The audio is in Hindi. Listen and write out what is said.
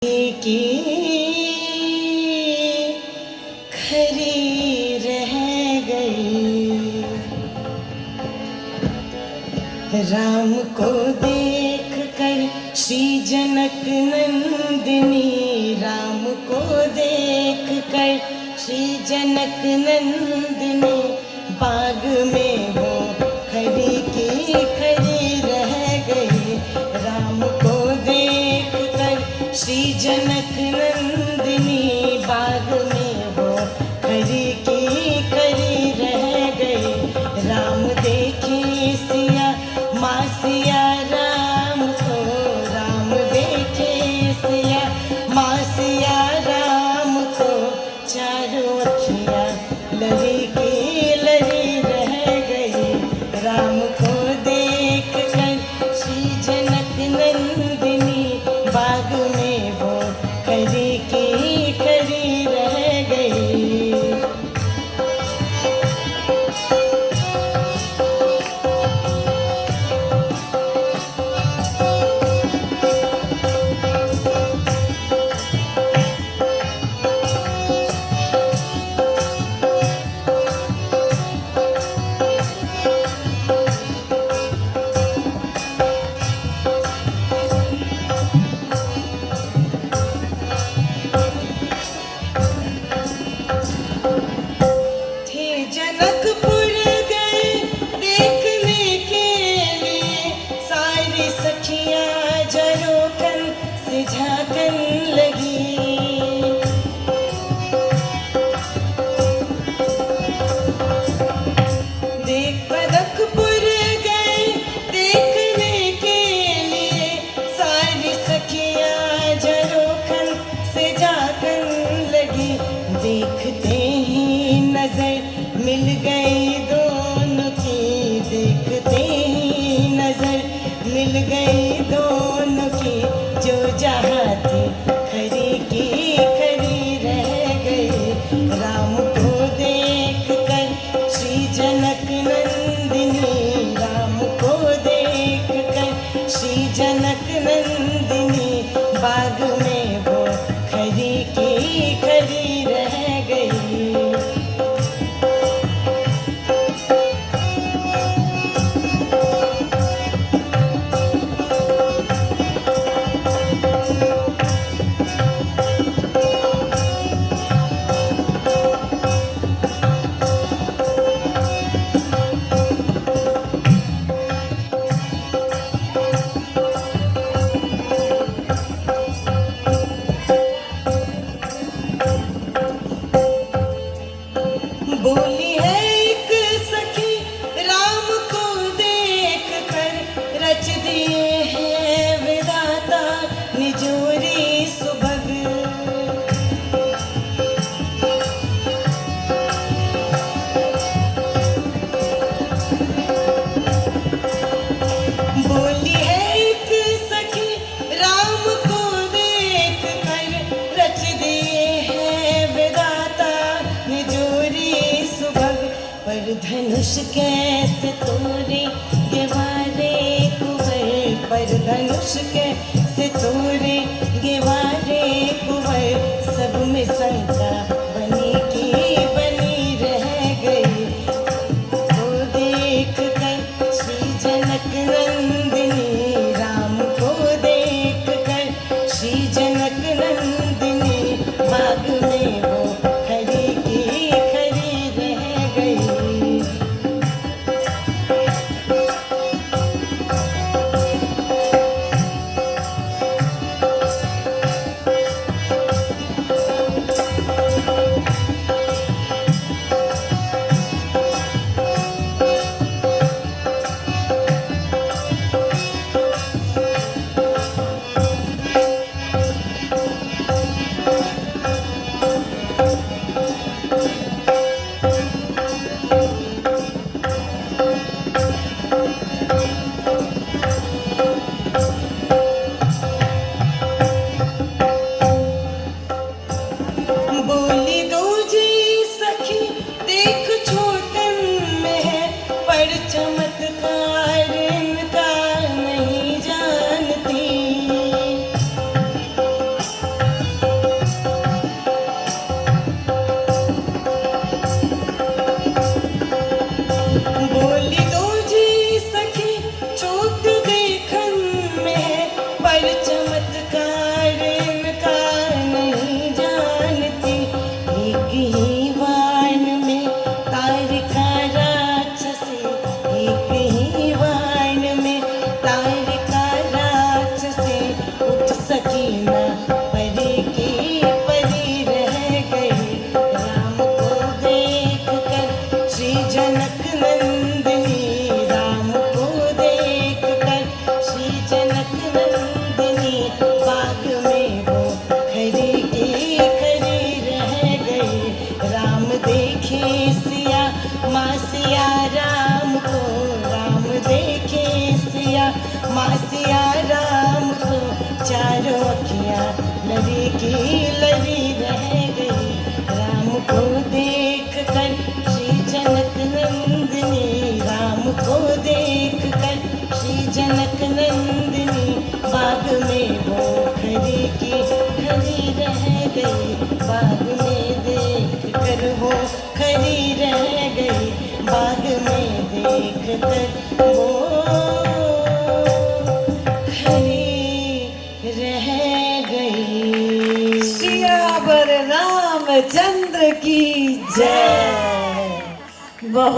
की खरी रह गई। राम को देख कर श्री जनक नंदिनी, राम को देख कर श्री जनक नंदिनी, बाग में हो खरी की खरी रह गई। राम को देख कर श्री जनक नंदिनी, बाग में हो खरी की खरी रह गई। राम देखे सिया माँ सिया राम को, राम देखे सिया माँ सिया राम को, चारों अखियाँ लरी की लरी रह गई। राम को देख कर श्री जनक नंदिनी, बाग में वो खरी की खरी रह गई। जनकपुर गए देखने के लिए, सारी सखियाँ झरोखन से झांकन लगी। जनकपुर गए देखने के लिए, सारी सखियाँ झरोखन से झांकन लगी। देखते ही नजर मिल गई दोनों की, देखते ही नजर मिल गई दोनों की, जो जहाँ थी खरी की खरी रह गई। राम को देख कर श्री जनक नंदिनी, राम को देख कर श्री जनक नंदिनी, बाग में वो खरी की खरी रह गई। बोली है एक सखी राम को देख कर, रच दिए हैं विधाता निजोरी सुभग। बोली है एक सखी राम को देख कर, रच दिए हैं विधाता निजोरी। पर धनुष कैसे तोरे गेवारे कुंवर, पर धनुष कैसे तोरे गेवारे कुंवर, सब में शंका बनी की बनी रह गई। वो देख कर श्री जनक नंदिनी, राम को देख कर श्री जनक नंदिनी, बाग में वो खरी की खरी रह गई। की लड़ी रह गई। राम को देख कर श्री जनक नंदिनी, राम को देख कर श्री जनक नंदिनी, बाग में वो खरी की खरी रह गई, बाग में देख कर वो खरी रह गई, बाग में देख कर वो खरी रह गई। सियावर रामचंद्र की जय।